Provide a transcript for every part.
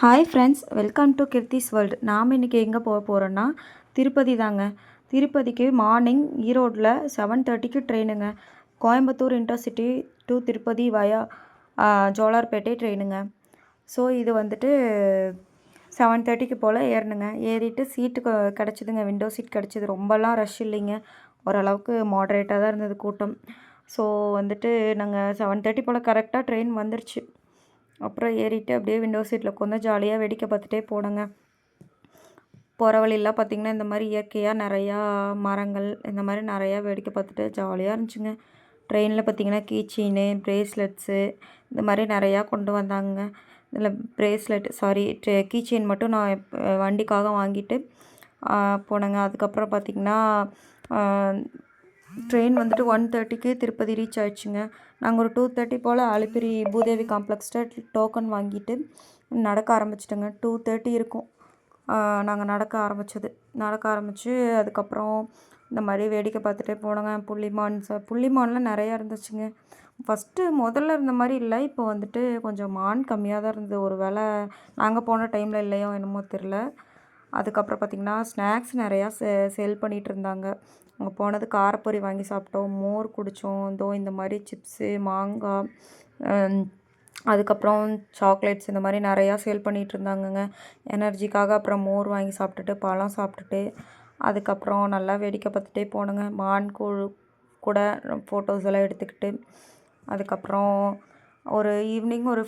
Hi friends, welcome to Kirthi's world. நாம் இன்றைக்கி எங்கே போக போகிறோன்னா திருப்பதி தாங்க. திருப்பதிக்கு மார்னிங் ஈரோட்டில் 7:30க்கு ட்ரெயினுங்க. Coimbatore intercity to Tirupati via Jolarpettai ட்ரெயினுங்க. ஸோ இது வந்துட்டு 7:30க்கு போல் ஏறணுங்க. ஏறிட்டு சீட்டு கிடச்சிதுங்க, விண்டோ சீட் கிடச்சிது. ரொம்பலாம் ரஷ் இல்லைங்க, ஓரளவுக்கு மாட்ரேட்டாக தான் இருந்தது கூட்டம். ஸோ வந்துட்டு நாங்கள் 7:30 போல் கரெக்டாக ட்ரெயின் வந்துருச்சு. அப்புறம் ஏறிட்டு அப்படியே விண்டோ சீட்டில் உட்காந்து ஜாலியாக வேடிக்கை பார்த்துட்டே போனேங்க. போகிற வழியெல்லாம் பார்த்திங்கன்னா இந்த மாதிரி இயற்கையாக நிறையா மரங்கள், இந்த மாதிரி நிறையா வேடிக்கை பார்த்துட்டு ஜாலியாக இருந்துச்சுங்க. ட்ரெயினில் பார்த்திங்கன்னா கீச்செயினு, ப்ரேஸ்லெட்ஸு இந்த மாதிரி நிறையா கொண்டு வந்தாங்க. இதில் கீச்செயின் மட்டும் நான் வண்டிக்காக வாங்கிட்டு போனேங்க. அதுக்கப்புறம் பார்த்திங்கன்னா ட்ரெயின் வந்துட்டு 1:30க்கு திருப்பதி ரீச் ஆகிடுச்சுங்க. நாங்கள் ஒரு 2:30 போல் அலிப்பிரி பூதேவி காம்ப்ளெக்ஸில் டோக்கன் வாங்கிட்டு நடக்க ஆரம்பிச்சிட்டோங்க. 2:30 இருக்கும் நாங்கள் நடக்க ஆரம்பித்து அதுக்கப்புறம் இந்த மாதிரி வேடிக்கை பார்த்துட்டே போனோங்க. புள்ளிமான்லாம் நிறையா இருந்துச்சுங்க. முதல்ல இருந்த மாதிரி இல்லை, இப்போ வந்துட்டு கொஞ்சம் மான் கம்மியாக தான் இருந்தது. ஒரு வேளை நாங்கள் போன டைமில் இல்லையோ என்னமோ தெரில. அதுக்கப்புறம் பார்த்திங்கன்னா ஸ்நாக்ஸ் நிறையா சேல் பண்ணிகிட்டு இருந்தாங்க. அங்கே போனது காரப்பொரி வாங்கி சாப்பிட்டோம், மோர் குடித்தோம். இந்த மாதிரி சிப்ஸு, மாங்காய், அதுக்கப்புறம் சாக்லேட்ஸ் இந்த மாதிரி நிறையா சேல் பண்ணிகிட்டு இருந்தாங்கங்க எனர்ஜிக்காக. அப்புறம் மோர் வாங்கி சாப்பிட்டுட்டு பழம் சாப்பிட்டுட்டு அதுக்கப்புறம் நல்லா வேடிக்கை பார்த்துட்டே போனோங்க. மான் கூட ஃபோட்டோஸ் எல்லாம் எடுத்துக்கிட்டு அதுக்கப்புறம் ஒரு ஈவினிங் ஒரு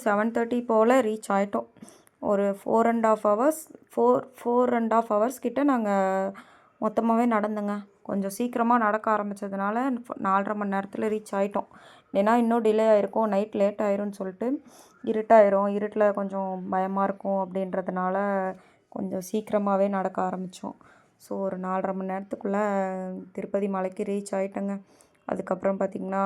7:30 போல் ரீச் ஆகிட்டோம். ஒரு 4.5 ஹவர்ஸ் கிட்ட நாங்கள் மொத்தமாகவே நடந்தோங்க. கொஞ்சம் சீக்கிரமாக நடக்க ஆரம்பித்ததுனால 4.5 மணி நேரத்தில் ரீச் ஆகிட்டோம். ஏன்னா இன்னும் டிலே ஆகிருக்கும், நைட் லேட் ஆயிரும்னு சொல்லிட்டு இருட்டில் கொஞ்சம் பயமாக இருக்கும் அப்படின்றதுனால கொஞ்சம் சீக்கிரமாகவே நடக்க ஆரம்பித்தோம். ஸோ ஒரு 4.5 மணி நேரத்துக்குள்ளே திருப்பதி மலைக்கு ரீச் ஆகிட்டோங்க. அதுக்கப்புறம் பார்த்திங்கன்னா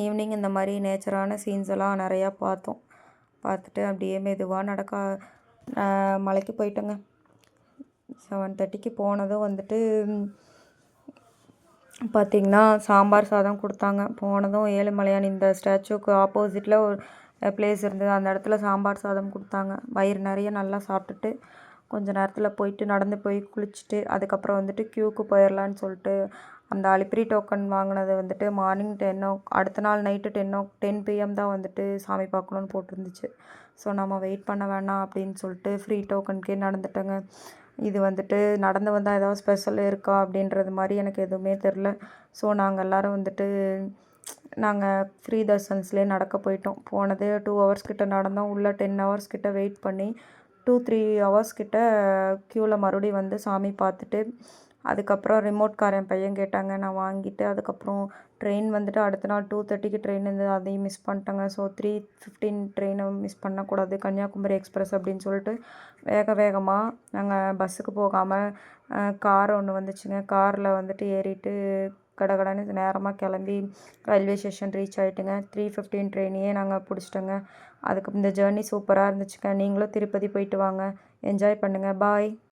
ஈவினிங் இந்த மாதிரி நேச்சரான சீன்ஸ் எல்லாம் நிறையா பார்த்துட்டு அப்படியே மெதுவாக மலைக்கு போயிட்டோங்க. 7:30க்கு போனதும் வந்துட்டு பார்த்திங்கன்னா சாம்பார் சாதம் கொடுத்தாங்க. போனதும் ஏழுமலையான் இந்த ஸ்டாச்சுக்கு ஆப்போசிட்டில் ஒரு பிளேஸ் இருந்தது, அந்த இடத்துல சாம்பார் சாதம் கொடுத்தாங்க. வயிறு நிறைய நல்லா சாப்பிட்டுட்டு கொஞ்சம் நேரத்தில் போயிட்டு நடந்து போய் குளிச்சுட்டு அதுக்கப்புறம் வந்துட்டு க்யூக்கு போயிடலான்னு சொல்லிட்டு அந்த அலிப்பிரி டோக்கன் வாங்கினது வந்துட்டு மார்னிங் அடுத்த நாள் நைட்டு 10 PM தான் வந்துட்டு சாமி பார்க்கணுன்னு போட்டிருந்துச்சு. ஸோ நம்ம வெயிட் பண்ண வேணாம் அப்படின்னு சொல்லிட்டு ஃப்ரீ டோக்கனுக்கே நடந்துட்டேங்க. இது வந்துட்டு நடந்து வந்தால் ஏதாவது ஸ்பெஷல் இருக்கா அப்படின்றது மாதிரி எனக்கு எதுவுமே தெரில. ஸோ நாங்கள் எல்லோரும் வந்துட்டு நாங்கள் ஃப்ரீ தர்ஷன்ஸ்லேயே நடக்க போயிட்டோம். போனதே 2 ஹவர்ஸ் கிட்ட நடந்தோம். உள்ளே 10 ஹவர்ஸ் கிட்ட வெயிட் பண்ணி 2-3 ஹவர்ஸ் கிட்ட க்யூவில் மறுபடியும் வந்து சாமி பார்த்துட்டு அதுக்கப்புறம் ரிமோட் கார் என் பையன் கேட்டாங்க, நான் வாங்கிட்டு அதுக்கப்புறம் ட்ரெயின் வந்துட்டு அடுத்த நாள் 2:30க்கு ட்ரெயின் இருந்தது, அதையும் மிஸ் பண்ணிட்டேங்க. ஸோ 3:15 ட்ரெயினை மிஸ் பண்ணக்கூடாது, கன்னியாகுமரி எக்ஸ்பிரஸ் அப்படின்னு சொல்லிட்டு வேகமாக நாங்கள் பஸ்ஸுக்கு போகாமல் கார் ஒன்று வந்துச்சுங்க. காரில் வந்துட்டு ஏறிட்டு கடகடன்னு நேரமாக கிளம்பி ரயில்வே ஸ்டேஷன் ரீச் ஆகிட்டுங்க. 3:15 ட்ரெயினையே நாங்கள் பிடிச்சிட்டோங்க. இந்த ஜேர்னி சூப்பராக இருந்துச்சுங்க. நீங்களும் திருப்பதி போயிட்டு வாங்க, என்ஜாய் பண்ணுங்கள். பாய்.